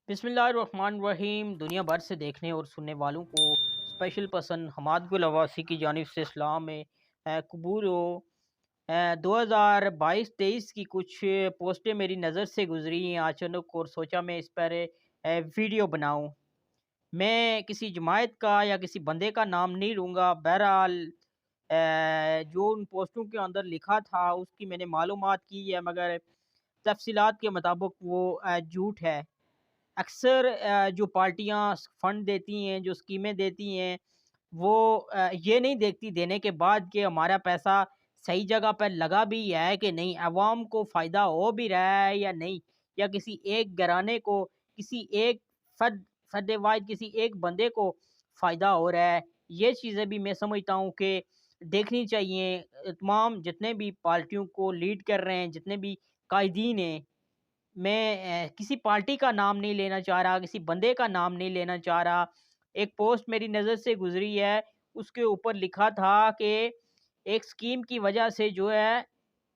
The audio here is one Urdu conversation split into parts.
بسم اللہ الرحمن الرحیم۔ دنیا بھر سے دیکھنے اور سننے والوں کو اسپیشل پسند حماد گل عباسی کی جانب سے اسلام میں قبول ہو۔ 2022-23 کی کچھ پوسٹیں میری نظر سے گزری ہیں اچانک، اور سوچا میں اس پر ویڈیو بناؤں۔ میں کسی جماعت کا یا کسی بندے کا نام نہیں لوں گا، بہرحال جو ان پوسٹوں کے اندر لکھا تھا اس کی میں نے معلومات کی ہے، مگر تفصیلات کے مطابق وہ جھوٹ ہے۔ اکثر جو پارٹیاں فنڈ دیتی ہیں، جو اسکیمیں دیتی ہیں، وہ یہ نہیں دیکھتی دینے کے بعد کہ ہمارا پیسہ صحیح جگہ پر لگا بھی ہے کہ نہیں، عوام کو فائدہ ہو بھی رہا ہے یا نہیں، یا کسی ایک گھرانے کو، کسی ایک فرد واحد، کسی ایک بندے کو فائدہ ہو رہا ہے۔ یہ چیزیں بھی میں سمجھتا ہوں کہ دیکھنی چاہیے۔ تمام جتنے بھی پارٹیوں کو لیڈ کر رہے ہیں، جتنے بھی قائدین ہیں، میں کسی پارٹی کا نام نہیں لینا چاہ رہا، کسی بندے کا نام نہیں لینا چاہ رہا۔ ایک پوسٹ میری نظر سے گزری ہے، اس کے اوپر لکھا تھا کہ ایک سکیم کی وجہ سے جو ہے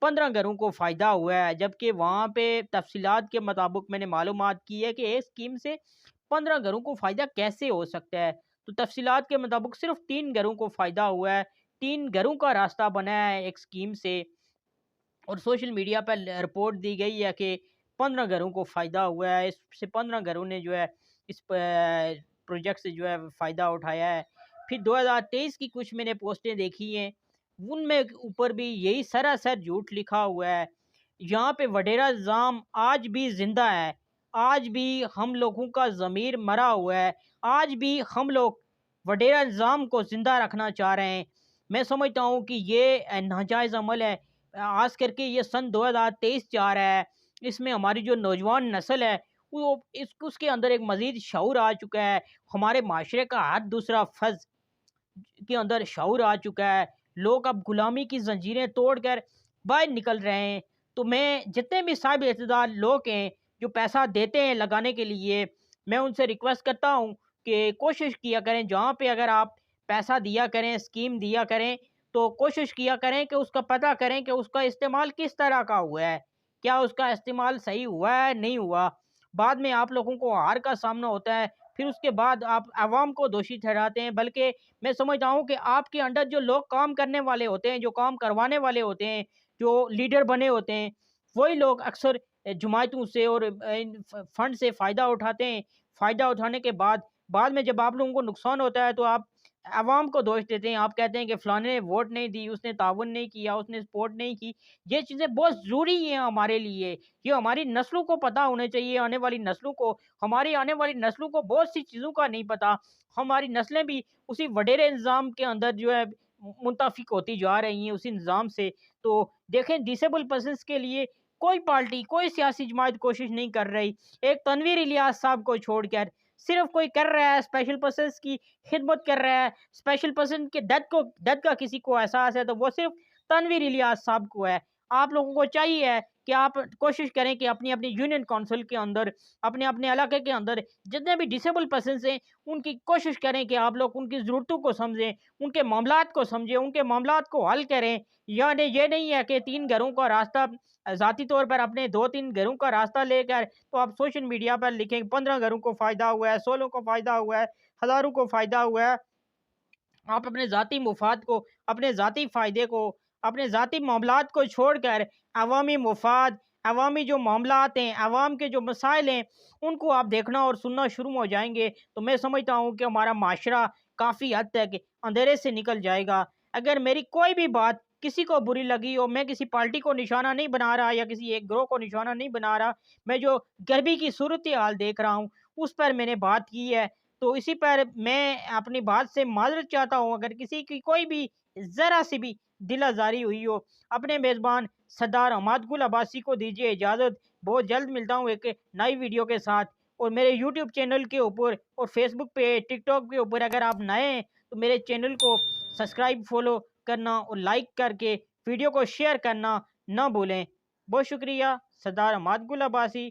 15 گھروں کو فائدہ ہوا ہے، جبکہ وہاں پہ تفصیلات کے مطابق میں نے معلومات کی ہے کہ ایک سکیم سے 15 گھروں کو فائدہ کیسے ہو سکتا ہے۔ تو تفصیلات کے مطابق صرف 3 گھروں کو فائدہ ہوا ہے، 3 گھروں کا راستہ بنا ہے ایک سکیم سے، اور سوشل میڈیا پر رپورٹ دی گئی ہے کہ 15 گھروں کو فائدہ ہوا ہے۔ اس سے 15 گھروں نے جو ہے اس پروجیکٹ سے جو ہے فائدہ اٹھایا ہے۔ پھر 2023 کی کچھ میں نے پوسٹیں دیکھی ہیں، ان میں اوپر بھی یہی سراسر جھوٹ لکھا ہوا ہے۔ یہاں پہ وڈیرا نظام آج بھی زندہ ہے، آج بھی ہم لوگوں کا ضمیر مرا ہوا ہے، آج بھی ہم لوگ وڈیرا نظام کو زندہ رکھنا چاہ رہے ہیں۔ میں سمجھتا ہوں کہ یہ ناجائز عمل ہے، خاص کر کے یہ سن 2023 جا رہا ہے، اس میں ہماری جو نوجوان نسل ہے وہ اس کے اندر ایک مزید شعور آ چکا ہے۔ ہمارے معاشرے کا ہر دوسرا فرد کے اندر شعور آ چکا ہے، لوگ اب غلامی کی زنجیریں توڑ کر باہر نکل رہے ہیں۔ تو میں جتنے بھی صاحب اقتدار لوگ ہیں جو پیسہ دیتے ہیں لگانے کے لیے، میں ان سے ریکویسٹ کرتا ہوں کہ کوشش کیا کریں، جہاں پہ اگر آپ پیسہ دیا کریں، اسکیم دیا کریں، تو کوشش کیا کریں کہ اس کا پتہ کریں کہ اس کا استعمال کس طرح کا ہوا ہے، کیا اس کا استعمال صحیح ہوا ہے نہیں ہوا۔ بعد میں آپ لوگوں کو ہار کا سامنا ہوتا ہے، پھر اس کے بعد آپ عوام کو دوشی ٹھہراتے ہیں۔ بلکہ میں سمجھتا ہوں کہ آپ کے انڈر جو لوگ کام کرنے والے ہوتے ہیں، جو کام کروانے والے ہوتے ہیں، جو لیڈر بنے ہوتے ہیں، وہی لوگ اکثر جماعتوں سے اور فنڈ سے فائدہ اٹھاتے ہیں۔ فائدہ اٹھانے کے بعد میں جب آپ لوگوں کو نقصان ہوتا ہے تو آپ عوام کو دوش دیتے ہیں، آپ کہتے ہیں کہ فلانے نے ووٹ نہیں دی، اس نے تعاون نہیں کیا، اس نے سپورٹ نہیں کی۔ یہ چیزیں بہت ضروری ہیں ہمارے لیے، یہ ہماری نسلوں کو پتہ ہونے چاہیے، آنے والی نسلوں کو۔ ہماری آنے والی نسلوں کو بہت سی چیزوں کا نہیں پتہ، ہماری نسلیں بھی اسی وڈیرے نظام کے اندر جو ہے منتفق ہوتی جا رہی ہیں اسی نظام سے۔ تو دیکھیں، ڈسیبل پرسنس کے لیے کوئی پارٹی، کوئی سیاسی جماعت کوشش نہیں کر رہی۔ ایک تنویر الیاس صاحب کو چھوڑ کر صرف کوئی کر رہا ہے اسپیشل پرسنس کی خدمت کر رہا ہے، اسپیشل پرسن کے درد کا کسی کو احساس ہے تو وہ صرف تنویر الیاس صاحب کو ہے۔ آپ لوگوں کو چاہیے کہ آپ کوشش کریں کہ اپنی اپنی یونین کونسل کے اندر، اپنے اپنے علاقے کے اندر جتنے بھی ڈسیبل پرسنس ہیں، ان کی کوشش کریں کہ آپ لوگ ان کی ضرورتوں کو سمجھیں، ان کے معاملات کو سمجھیں، ان کے معاملات کو حل کریں۔ یعنی یہ نہیں ہے کہ 3 گھروں کا راستہ، ذاتی طور پر اپنے 2-3 گھروں کا راستہ لے کر تو آپ سوشل میڈیا پر لکھیں 15 گھروں کو فائدہ ہوا ہے، 16 کو فائدہ ہوا ہے، ہزاروں کو فائدہ ہوا ہے۔ آپ اپنے ذاتی مفاد کو، اپنے ذاتی فائدے کو، اپنے ذاتی معاملات کو چھوڑ کر عوامی مفاد، عوامی جو معاملات ہیں، عوام کے جو مسائل ہیں، ان کو آپ دیکھنا اور سننا شروع ہو جائیں گے تو میں سمجھتا ہوں کہ ہمارا معاشرہ کافی حد تک اندھیرے سے نکل جائے گا۔ اگر میری کوئی بھی بات کسی کو بری لگی ہو، میں کسی پارٹی کو نشانہ نہیں بنا رہا یا کسی ایک گروہ کو نشانہ نہیں بنا رہا، میں جو غربی کی صورتحال دیکھ رہا ہوں اس پر میں نے بات کی ہے، تو اسی پر میں اپنی بات سے معذرت چاہتا ہوں اگر کسی کی کوئی بھی ذرا سی بھی دل آزاری ہوئی ہو۔ اپنے میزبان سردار حماد گل عباسی کو دیجیے اجازت، بہت جلد ملتا ہوں ایک نئی ویڈیو کے ساتھ۔ اور میرے یوٹیوب چینل کے اوپر اور فیس بک پہ، ٹک ٹاک کے اوپر اگر آپ نئے ہیں تو میرے چینل کو سبسکرائب، فالو کرنا اور لائک کر کے ویڈیو کو شیئر کرنا نہ بھولیں۔ بہت شکریہ۔ سردار حماد گل عباسی،